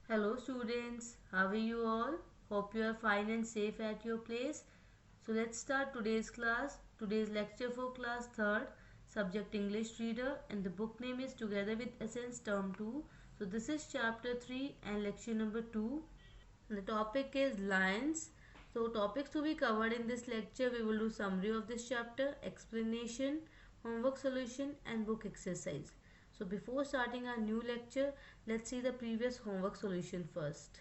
Hello students, how are you all? Hope you are fine and safe at your place. So let's start today's class. Today's lecture for class 3rd, subject English reader, and the book name is Together with Essence Term 2. So this is chapter 3 and lecture number 2. And the topic is lions. So topics to be covered in this lecture, we will do summary of this chapter, explanation, homework solution and book exercise. So before starting our new lecture, let's see the previous homework solution first.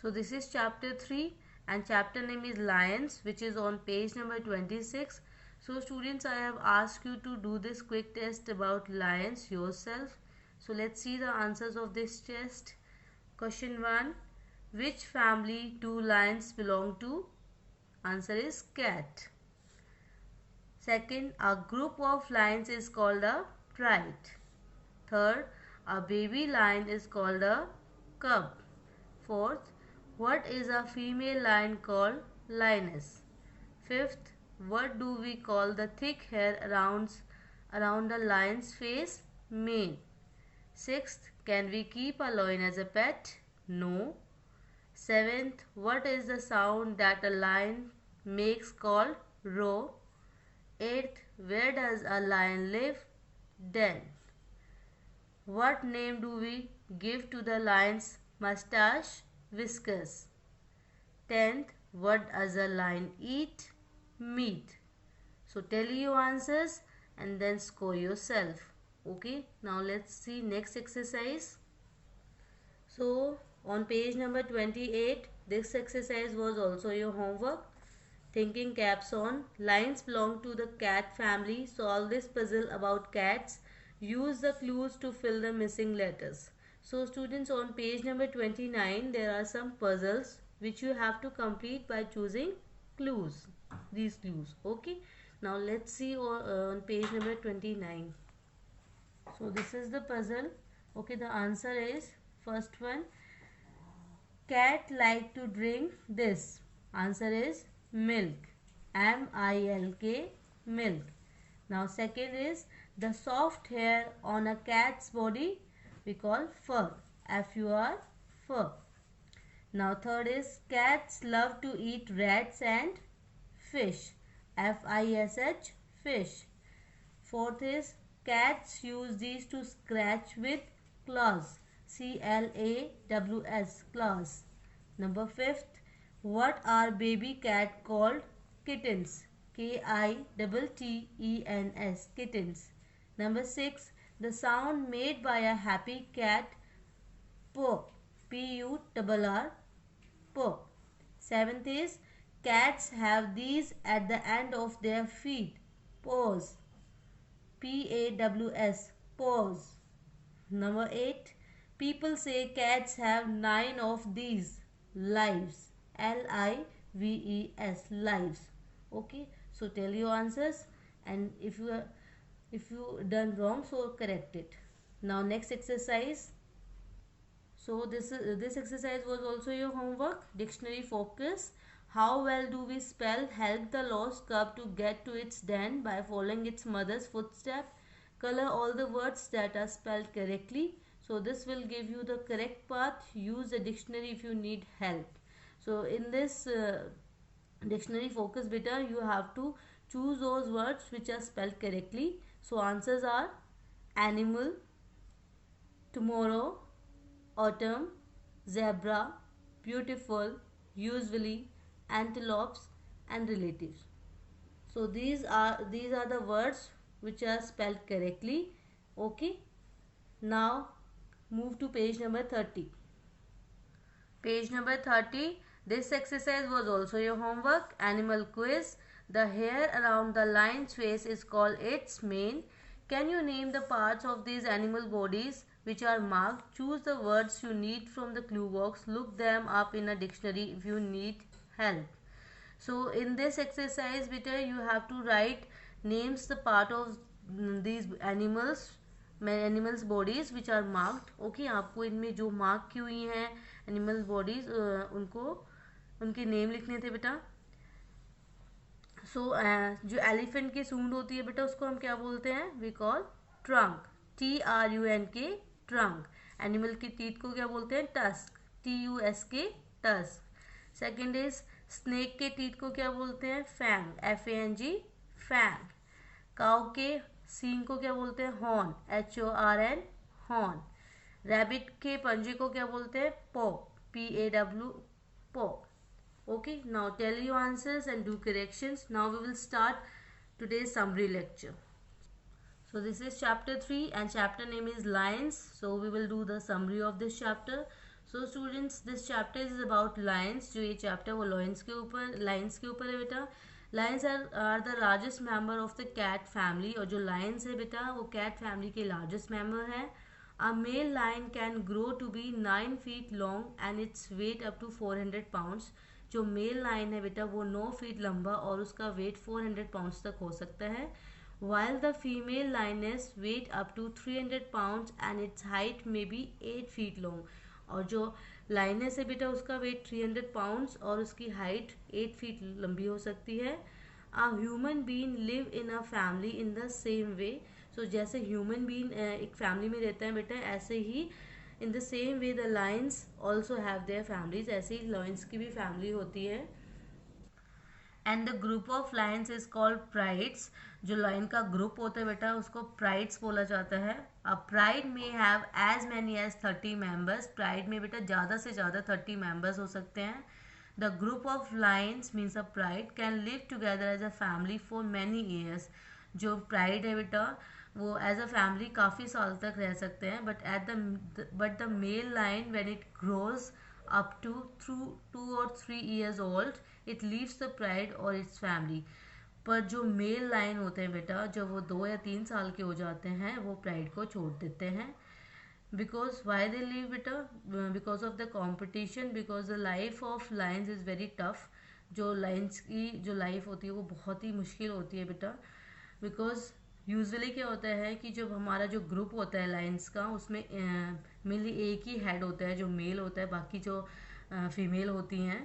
So this is chapter 3 and chapter name is lions, which is on page number 26. So students, I have asked you to do this quick test about lions yourself. So let's see the answers of this test. Question 1. Which family do lions belong to? Answer is cat. Second, a group of lions is called a pride. Third, a baby lion is called a cub. Fourth, what is a female lion called? Lioness. Fifth, what do we call the thick hair around a lion's face? Mane. Sixth, can we keep a lion as a pet? No. Seventh, what is the sound that a lion makes called roar? Eighth, where does a lion live? Den. What name do we give to the lion's mustache? Whiskers. 10th, what does a lion eat? Meat. So tell your answers and then score yourself. Okay, now let's see next exercise. So on page number 28, this exercise was also your homework. Thinking caps on. Lions belong to the cat family. Solve this puzzle about cats. Use the clues to fill the missing letters. So students, on page number 29, there are some puzzles which you have to complete by choosing clues. These clues. Okay. Now let's see on page number 29. So this is the puzzle. Okay, the answer is first one. Cat like to drink this. Answer is milk. M-I-L-K, milk. Now second is the soft hair on a cat's body we call fur. F-U-R, fur. Now third is cats love to eat rats and fish. F-I-S-H, fish. Fourth is cats use these to scratch with claws. C-L-A-W-S, claws. Number fifth, what are baby cat called? Kittens. K-I-T-T-E-N-S, kittens. Number six, the sound made by a happy cat, purr. P-U-R-R, purr. Seventh is cats have these at the end of their feet, paws. P-A-W-S, paws. Number 8. People say cats have 9 of these, lives. L-I-V-E-S, lives. Okay, so tell your answers, and if you done wrong, so correct it. Now next exercise. So this exercise was also your homework. Dictionary focus. How well do we spell help the lost cub to get to its den by following its mother's footstep? Color all the words that are spelled correctly. So this will give you the correct path. Use the dictionary if you need help. So in this dictionary focus beta, you have to choose those words which are spelled correctly. So answers are animal, tomorrow, autumn, zebra, beautiful, usually, antelopes and relatives. So these are the words which are spelled correctly. Okay. Now move to page number 30. Page number 30. This exercise was also your homework. Animal quiz. The hair around the lion's face is called its mane. Can you name the parts of these animal bodies which are marked? Choose the words you need from the clue box. Look them up in a dictionary if you need help. So in this exercise beta, you have to write names the part of these animals bodies which are marked. Okay, आपको इनमें जो mark की हुई हैं animal bodies उनको उनके name लिखने थे बेटा. सो जो एलिफेंट की सूंड होती है बेटा उसको हम क्या बोलते हैं? We call trunk. TRUNK, trunk. Animal की टीथ को क्या बोलते हैं? Tusk, TUSK, tusk. Second is snake के टीथ को क्या बोलते हैं? Fang, FANG, Fang. काउ के सींग को क्या बोलते हैं? Horn, HORN, horn. रैबिट के पंजे को क्या बोलते हैं? पॉ, PAW, पॉ। Okay, now tell your answers and do corrections. Now we will start today's summary lecture. So this is chapter 3 and chapter name is lions. So we will do the summary of this chapter. So students, this chapter is about lions. जो ये chapter वो lions के ऊपर है बेटा. Lions are the largest member of the cat family. और जो lions है बेटा वो cat family के largest member है. A male lion can grow to be 9 feet long and its weight up to 400 pounds. जो मेल लाइन है बेटा वो 9 फीट लंबा और उसका वेट 400 पाउंड्स तक हो सकता है. while the female lioness weight up to 300 pounds and its height may be 8 feet long. और जो लाइनेस है बेटा उसका वेट 300 पाउंड्स और उसकी हाइट 8 फीट लंबी हो सकती है. A human being live in a family in the same way. So जैसे ह्यूमन बीइंग एक फैमिली में रहता है बेटा ऐसे ही in the same way the lions also have their families. ऐसे ही लायंस की भी फैमिली होती है. And the group of lions is called prides. जो लायन का ग्रुप होता है बेटा उसको प्राइड्स बोला जाता है. A pride may have as many as 30 members. Pride में बेटा ज़्यादा से ज़्यादा 30 मेंबर्स हो सकते हैं. The group of lions means a pride can live together as a family for many years. जो प्राइड है बेटा वो एज अ फैमिली काफ़ी साल तक रह सकते हैं. But the male lion when it grows up to through 2 or 3 years old it leaves the pride or its family. पर जो मेल लाइन होते हैं बेटा जब वो 2 या 3 साल के हो जाते हैं वो प्राइड को छोड़ देते हैं. बिकॉज वाई दे लीव बेटा? Because of the competition. Because the life of lines is very tough. जो लाइन्स की जो लाइफ होती है वो बहुत ही मुश्किल होती है बेटा. बिकॉज यूजुअली क्या होता है कि जब हमारा जो ग्रुप होता है लाइन्स का उसमें मेनली एक ही हेड होता है जो मेल होता है, बाकी जो फीमेल होती हैं.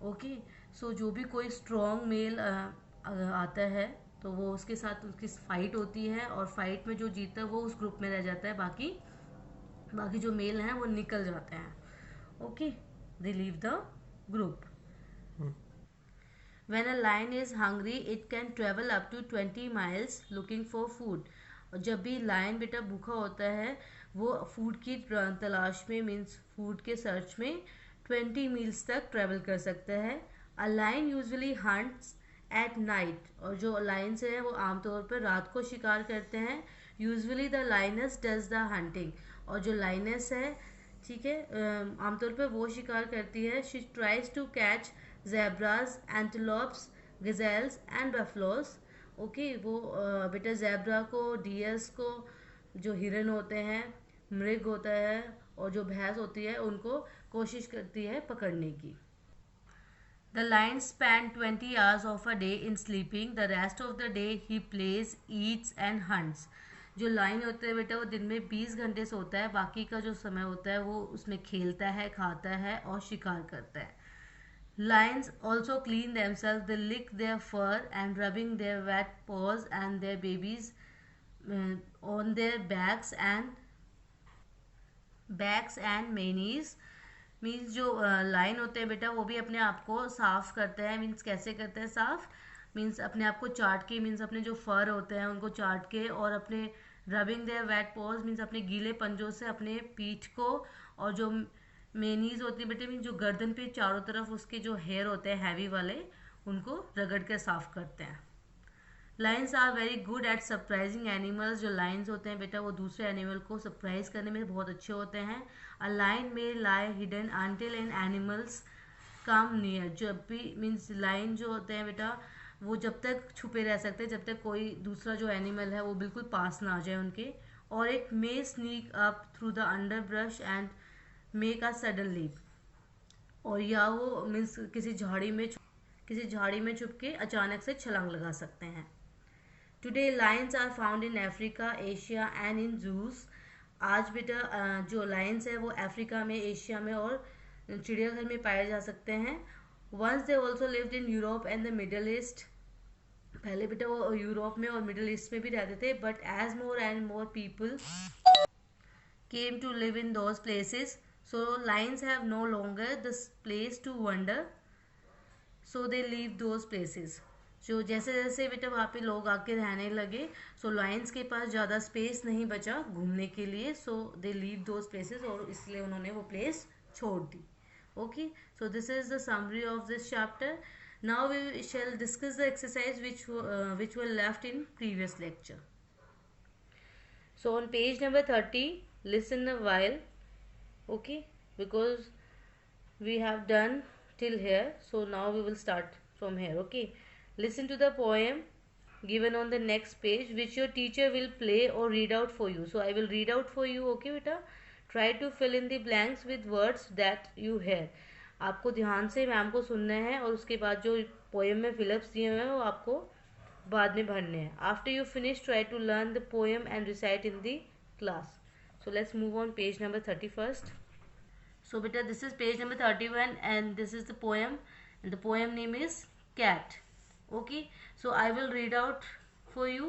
ओके, सो जो भी कोई स्ट्रॉन्ग मेल आता है तो वो उसके साथ उसकी फाइट होती है और फाइट में जो जीतता है वो उस ग्रुप में रह जाता है. बाकी जो मेल हैं वो निकल जाते हैं. Okay, they leave the group. When a lion is hungry, it can travel up to 20 miles looking for food. और जब भी लायन बेटा भूखा होता है वो फूड की तलाश में मीन्स फूड के सर्च में 20 मील्स तक ट्रेवल कर सकता है. A lion usually hunts at night. और जो लायंस है वो आमतौर पर रात को शिकार करते हैं. Usually the lioness does the hunting. और जो लाइनस है ठीक है आमतौर पर वो शिकार करती है. She tries to catch zebras, antelopes, gazelles and buffaloes. Okay, वो बेटा जेब्रा को, डियर्स को, जो हिरन होते हैं, मृग होता है और जो भैंस होती है उनको कोशिश करती है पकड़ने की. The lion spend 20 hours of a day in sleeping. The rest of the day he plays, eats and hunts. जो लाइन होता है बेटा वो दिन में 20 घंटे सोता है. बाकी का जो समय होता है वो उसमें खेलता है, खाता है और शिकार करता है. Lions also clean themselves. They lick their fur and rubbing their wet paws and their babies on their backs and manes. Means जो लाइन होते हैं बेटा वो भी अपने आप को साफ करते हैं. मीन्स कैसे करते हैं साफ? मीन्स अपने आप को चाट के, मीन्स अपने जो फर होते हैं उनको चाट के और अपने rubbing their wet paws means अपने गीले पंजों से अपने पीठ को और जो मेनीज होती है बेटे मीन जो गर्दन पे चारों तरफ उसके जो हेयर होते हैं हैवी वाले उनको रगड़ के साफ करते हैं. Lions are very good at surprising animals. जो लायंस होते हैं बेटा वो दूसरे एनिमल को सरप्राइज करने में बहुत अच्छे होते हैं. A lion may lie hidden until an animals come near. जब भी मीन्स लायन जो होते हैं बेटा वो जब तक छुपे रह सकते हैं जब तक कोई दूसरा जो एनिमल है वो बिल्कुल पास ना आ जाए उनके. और एक may sneak up through the underbrush and make a sudden leap. और या वो मीन्स किसी झाड़ी में छुप के अचानक से छलांग लगा सकते हैं. Today lions are found in Africa, Asia and in zoos. आज बेटा जो लायंस है वो अफ्रीका में, एशिया में और चिड़ियाघर में पाए जा सकते हैं. Once they also lived in Europe and the Middle East. पहले बेटा वो यूरोप में और मिडल ईस्ट में भी रहते थे. But as more and more people came to live in those places. So lions have no longer this place to wander, so they leave those places. जो जैसे जैसे बेटा वहाँ पे लोग आके रहने लगे, सो लायंस के पास ज़्यादा स्पेस नहीं बचा घूमने के लिए, सो दे लीव दोज प्लेसेस, और इसलिए उन्होंने वो प्लेस छोड़ दी. Okay, so this is the summary of this chapter. Now we shall discuss the exercise which were left in previous lecture. So on page number 30, listen a while. Okay, because we have done till here, so now we will start from here. Okay, listen to the poem given on the next page, which your teacher will play or read out for you. So I will read out for you. Okay beta, try to fill in the blanks with words that you hear. आपको ध्यान से ma'am को सुनना है, और उसके बाद जो पोएम में फिलअप्स दिए हुए हैं वो आपको बाद में भरने हैं. After you finish, try to learn the poem and recite in the class. So let's move on page number 31st. So beta, this is page number 31 and this is the poem, and the poem name is Cat. Okay, so I will read out for you.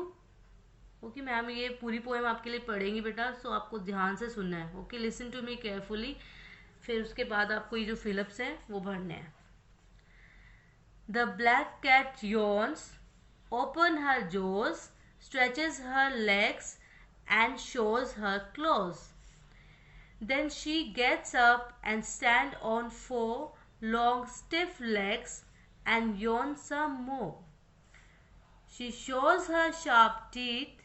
Okay, ma'am ये पूरी poem आपके लिए पढ़ेंगी बेटा, सो आपको ध्यान से सुनना है. Okay, listen to me carefully. फिर उसके बाद आपको ये जो फिलअप्स हैं वो भरने हैं. The black cat yawns, open her jaws, stretches her legs and shows her claws. Then she gets up and stands on four long stiff legs and yawns some more. She shows her sharp teeth,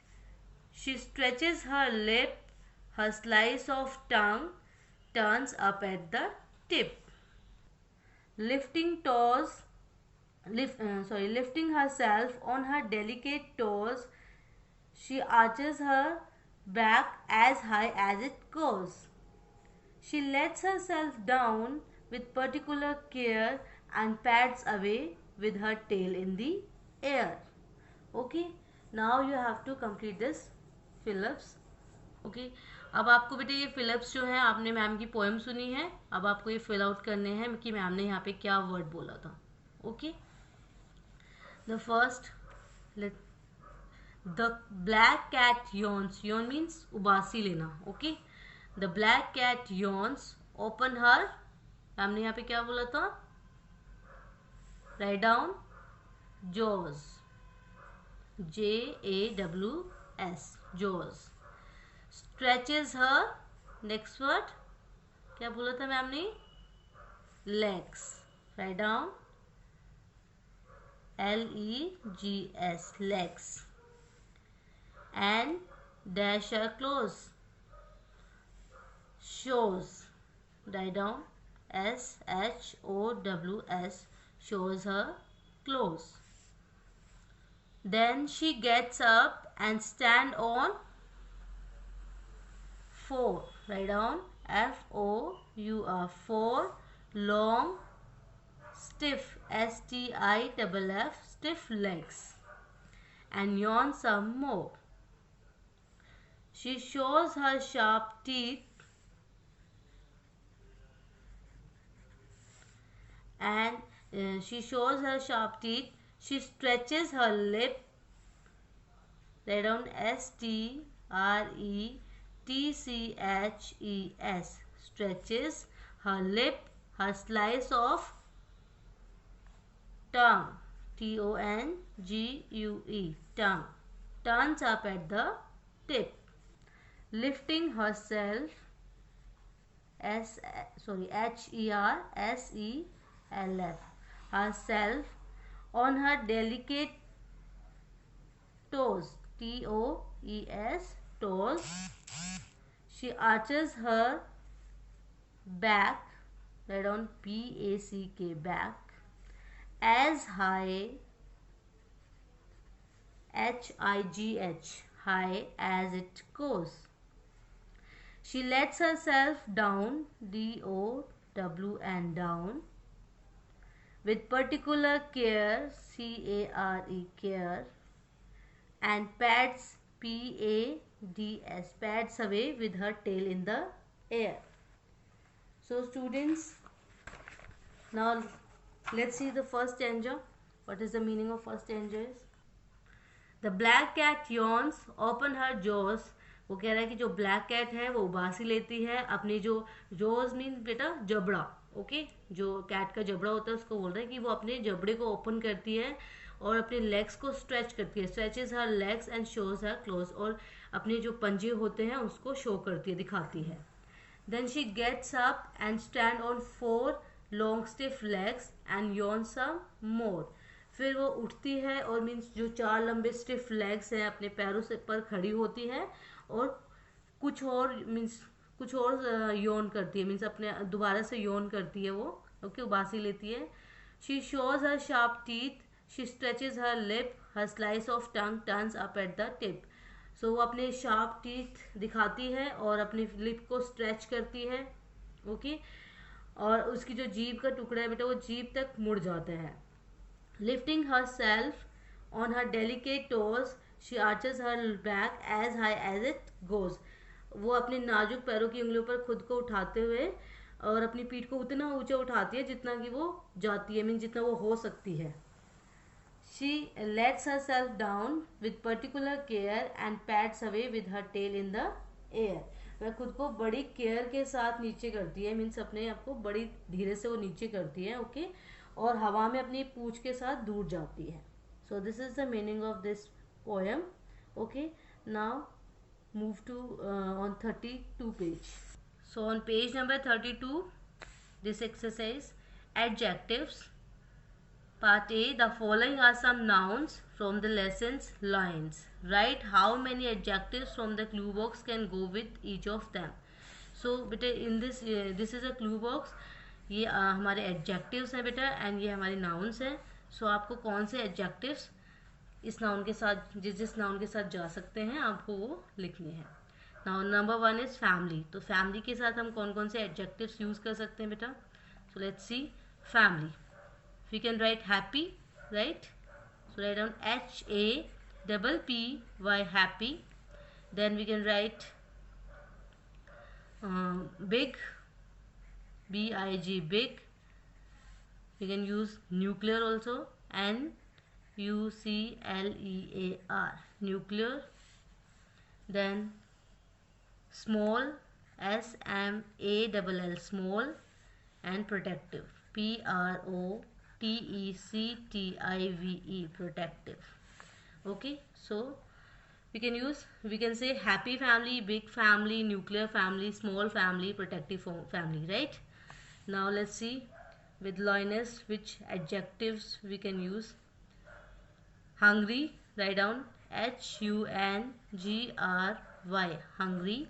she stretches her lip, her slice of tongue turns up at the tip. Lifting herself on her delicate toes, she arches her back as high as it goes. She lets herself down with particular care and pads away with her tail in the air. Okay, now you have to complete this fill-ups. Okay, अब आपको बेटे ये fill-ups जो हैं, आपने ma'am की poem सुनी है, अब आपको ये फिल आउट करने हैं कि मैम ने यहाँ पे क्या वर्ड बोला था. Okay, the first, the black cat yawns. Yawn means उबासी लेना. Okay, the black cat yawns, open her. Ma'am ने यहाँ पे क्या बोला था? Write down, jaws, JAWS, jaws. Stretches her, next word क्या बोला था मैम ने? Legs. Write down, LEGS, legs. And dash her clothes, shows. Write down, SHOWS, shows her clothes. Then she gets up and stand on four. Write down, FOUR, four long stiff, STIFF, stiff legs, and yawn some more. She shows her sharp teeth and she stretches her lip. Write down, STRETCHES, stretches her lip, her slice of tongue, TONGUE, tongue turns up at the tip. Lifting herself, HERSELF, herself on her delicate toes, TOES, toes. She arches her back, write down, BACK, back, as high, HIGH, high as it goes. She lets herself down, DOW, and down, with particular care, CARE, care, and pads, PADS, pads away with her tail in the air. So students, now let's see the first stanza. What is the meaning of first stanza? The black cat yawns, open her jaws, वो कह रहा है कि जो black cat है वो उबासी लेती है अपनी जो जोज मीन बेटा जबड़ा, ओके, जो कैट का जबड़ा होता है उसको बोल रहा है कि वो अपने जबड़े को ओपन करती है और अपने लेग्स को स्ट्रेच करती है, stretches her legs and shows her close, और अपने जो पंजे होते हैं उसको शो करती है, दिखाती है। Then she gets up and stand on four long stiff legs and yawn some more. फिर वो उठती है और मीन्स जो चार लंबे स्टिफ लेग्स हैं अपने पैरों से पर खड़ी होती है और कुछ और मीन्स कुछ और यौन करती है, मीन्स अपने दोबारा से यौन करती है वो, ओके, उबासी लेती है। She shows her sharp teeth, she stretches her lip, her slice of tongue turns up at the tip. So वो अपने शार्प टीथ दिखाती है और अपनी लिप को स्ट्रेच करती है, ओके, और उसकी जो जीभ का टुकड़ा है बेटा वो जीभ तक मुड़ जाता है। Lifting herself on her delicate toes, she arches her back as high as it goes. वो अपने नाजुक पैरों की उंगलियों पर खुद को उठाते हुए और अपनी पीठ को उतना ऊंचा उठाती है जितना कि वो जाती है, मीन जितना वो हो सकती है। She lets herself down with particular care and pats away with her tail in the air. वह खुद को बड़ी केयर के साथ नीचे करती है, मीन्स अपने आप को बड़ी धीरे से वो नीचे करती है, ओके, और हवा में अपनी पूंछ के साथ दूर जाती है। So this is the meaning of this poem, okay. Now move to on 32 page. So on page number 32, this exercise, adjectives. Part A, the following are some nouns from the lesson's lines. Write how many adjectives from the clue box can go with each of them. So बेटे in this is a clue box. ये हमारे adjectives हैं बेटा and ये हमारे nouns हैं. So आपको कौन से adjectives इस noun के साथ जिस noun के साथ जा सकते हैं आपको वो लिखने हैं. Now number 1 is family. तो family के साथ हम कौन कौन से adjectives use कर सकते हैं बेटा? So let's see. Family. We can write happy, right? So write down HAPPY, happy. Then we can write big, BIG, big. We can use nuclear also, NUCLEAR, nuclear. Then small, SMALL, small, and protective, PROTECTIVE, protective. Okay, so we can say happy family, big family, nuclear family, small family, protective family, right? Now let's see with Linus which adjectives we can use. Hungry, write down HUNGRY, hungry.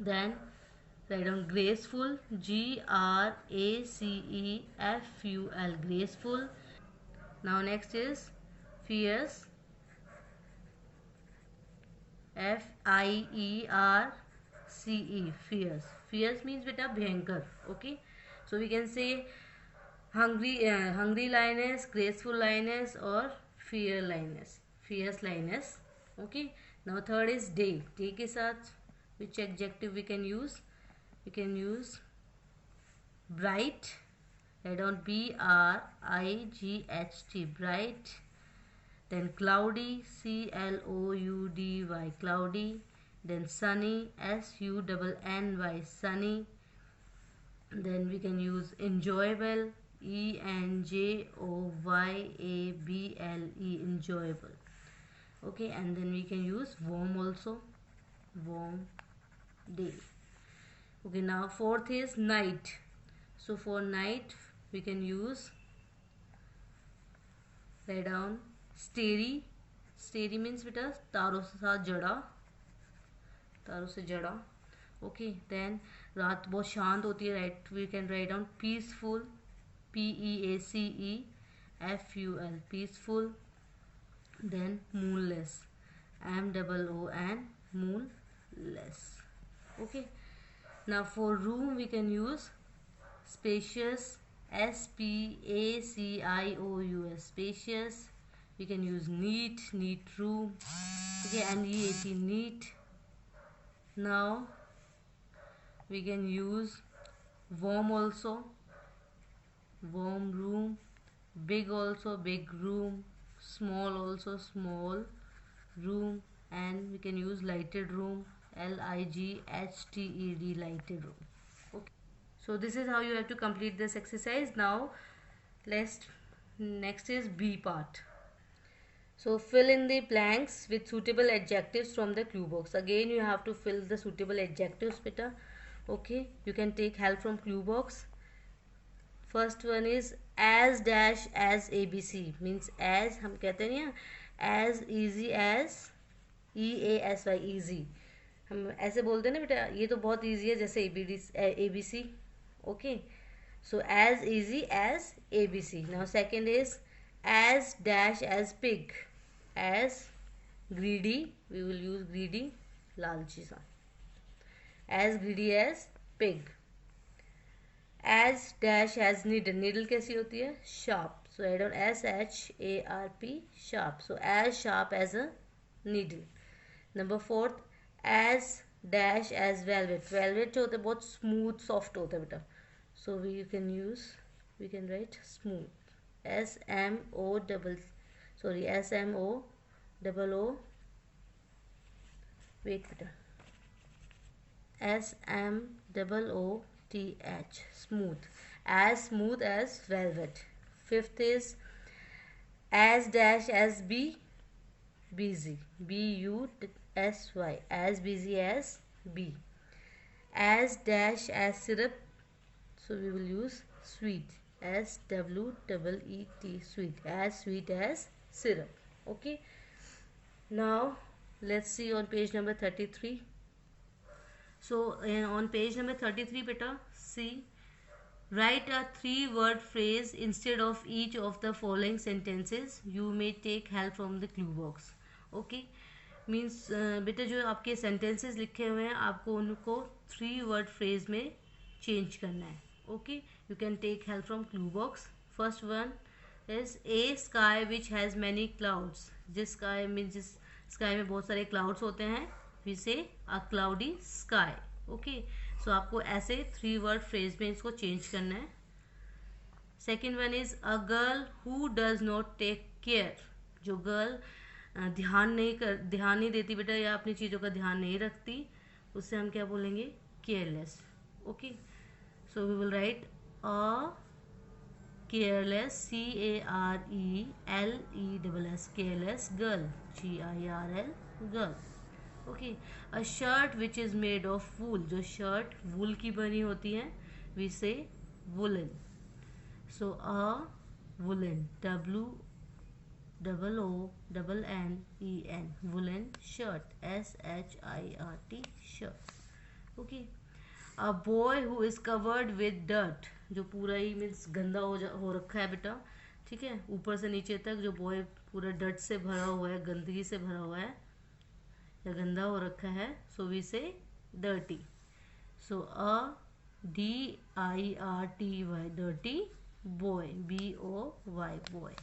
Then write down graceful, GRACEFUL, graceful. Now next is fierce, FIERCE, fierce. Fierce means beta bhayankar, okay. So we can say hungry lioness, graceful lioness, or fierce lioness, okay. Now third is day. Day के साथ which adjective we can use? We can use bright, write down BRIGHT, bright. Then cloudy, CLOUDY, cloudy. Then sunny, SUNNY, sunny. Then we can use enjoyable, ENJOYABLE, enjoyable, okay. And then we can use warm also, warm day, okay. Now fourth is night. So for night we can use, write down starry. Starry means beta तारों से साथ जड़ा, तारों से जड़ा, okay. Then रात बहुत शांत होती है, right? We can write down peaceful, PEACEFUL, peaceful. Then moonless, MOON, moonless, okay. Now for room we can use spacious, SPACIOUS, spacious. We can use neat, neat room, okay, NEAT, neat. Now we can use warm also, warm room. Big also, big room. Small also, small room. and we can use lighted room, Lighted, lighted room. Okay, so this is how you have to complete this exercise. Now let's next is B part. So fill in the blanks with suitable adjectives from the clue box. Again you have to fill the suitable adjectives beta. Okay, you can take help from clue box. First one is as dash as A B C means as हम कहते हैं ना as easy as EASY easy हम ऐसे बोलते हैं ना बेटा ये तो बहुत ईजी है जैसे ABC okay so as easy as ABC now second is as dash as pig as greedy we will use greedy लालची सा as greedy as pig as dash as needle needle कैसी होती है sharp so add on SHARP sharp so as sharp as a needle number fourth as dash as velvet velvet जो होता है बहुत smooth soft होता है बेटा so we we can right smooth SMO wait बेटा SMOOTH smooth as velvet. Fifth is as dash as busy BUSY as busy as B. As dash as syrup, so we will use sweet SWEET sweet as syrup. Okay, now let's see on page number 33. So on page number 33 beta see write a 3-word phrase instead of each of the following sentences. You may take help from the clue box. Okay, means बेटा जो आपके sentences लिखे हुए हैं आपको उनको 3-word phrase में change करना है. Okay you can take help from clue box. First one is a sky which has many clouds. जिस स्काई मीन्स जिस स्काई में बहुत सारे क्लाउड्स होते हैं we say a cloudy sky. Okay so आपको ऐसे 3-word फ्रेज में इसको चेंज करना है. Second one is a girl who does not take care. जो गर्ल ध्यान नहीं देती बेटा या अपनी चीज़ों का ध्यान नहीं रखती उससे हम क्या बोलेंगे careless. Okay so we will write a careless CARELESS careless girl GIRL girl. Okay a shirt which is made of wool. जो शर्ट वूल की बनी होती है we say woollen. So a woollen WOOLNEN woolen shirt SHIRT shirt. Okay, a boy who is covered with dirt. जो पूरा ही means गंदा हो रखा है बेटा. ठीक है ऊपर से नीचे तक जो बॉय पूरा डर्ट से भरा हुआ है गंदगी से भरा हुआ है या गंदा हो रखा है सो वी से dirty. So DIRTY dirty boy BOY boy.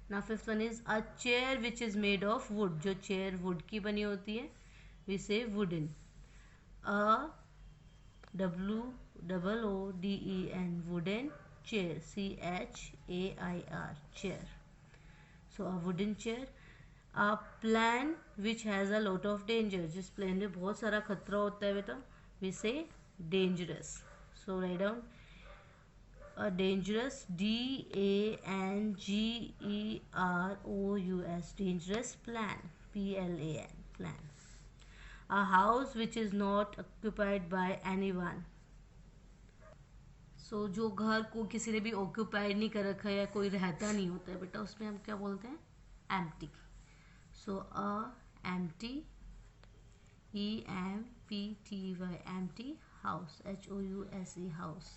Now fifth one is a chair which is made of wood. जो चेयर वुड की बनी होती है we say wooden. A WOODEN wooden chair CHAIR chair. So a wooden chair. A plan which has a lot of danger. जिस plan में बहुत सारा खतरा होता है बेटा we say dangerous. So write down a dangerous DANGEROUS dangerous plan PLAN plan. A house which is not occupied by anyone. So जो घर को किसी ने भी ऑक्यूपाइड नहीं कर रखा है या कोई रहता नहीं होता है बेटा उसमें हम क्या बोलते हैं empty. So a empty EMPTY empty house HOUSE house.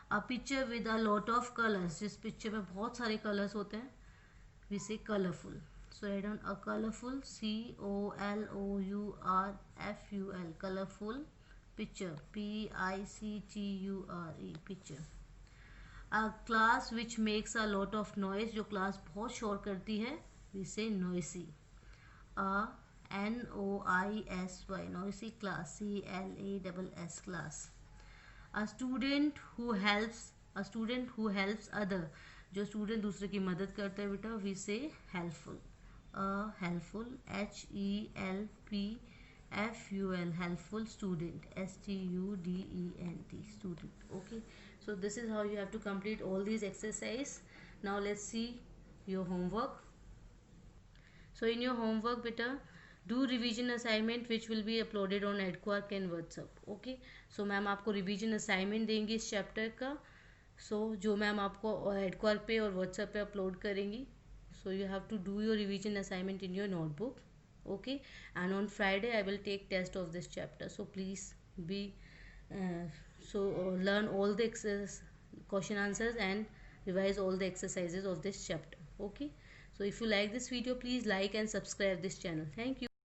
A picture with a lot of colors. जिस पिक्चर में बहुत सारे कलर्स होते हैं we say colorful. So write down a colorful COLOURFUL colorful picture PICTURE picture. A class which makes a lot of noise. जो class बहुत शोर करती है we say noisy. A NOISY noisy class CLASS class. A student who helps other. जो student दूसरे की मदद करता है बेटा वी से helpful. a helpful, HELPFUL, helpful student, STUDENT, student. Okay, so this is how you have to complete all these exercise. Now let's see your homework. So in your homework beta, do revision assignment which will be uploaded on Edquark and WhatsApp. Okay, so ma'am आपको revision assignment देंगी इस chapter का. सो जो ma'am आपको एडक्वार्क पे और WhatsApp पे upload करेंगी. So you have to do your revision assignment in your notebook. Okay, and on Friday I will take test of this chapter, so please be learn all the question answers and revise all the exercises of this chapter. Okay, so if you like this video, please like and subscribe this channel. Thank you.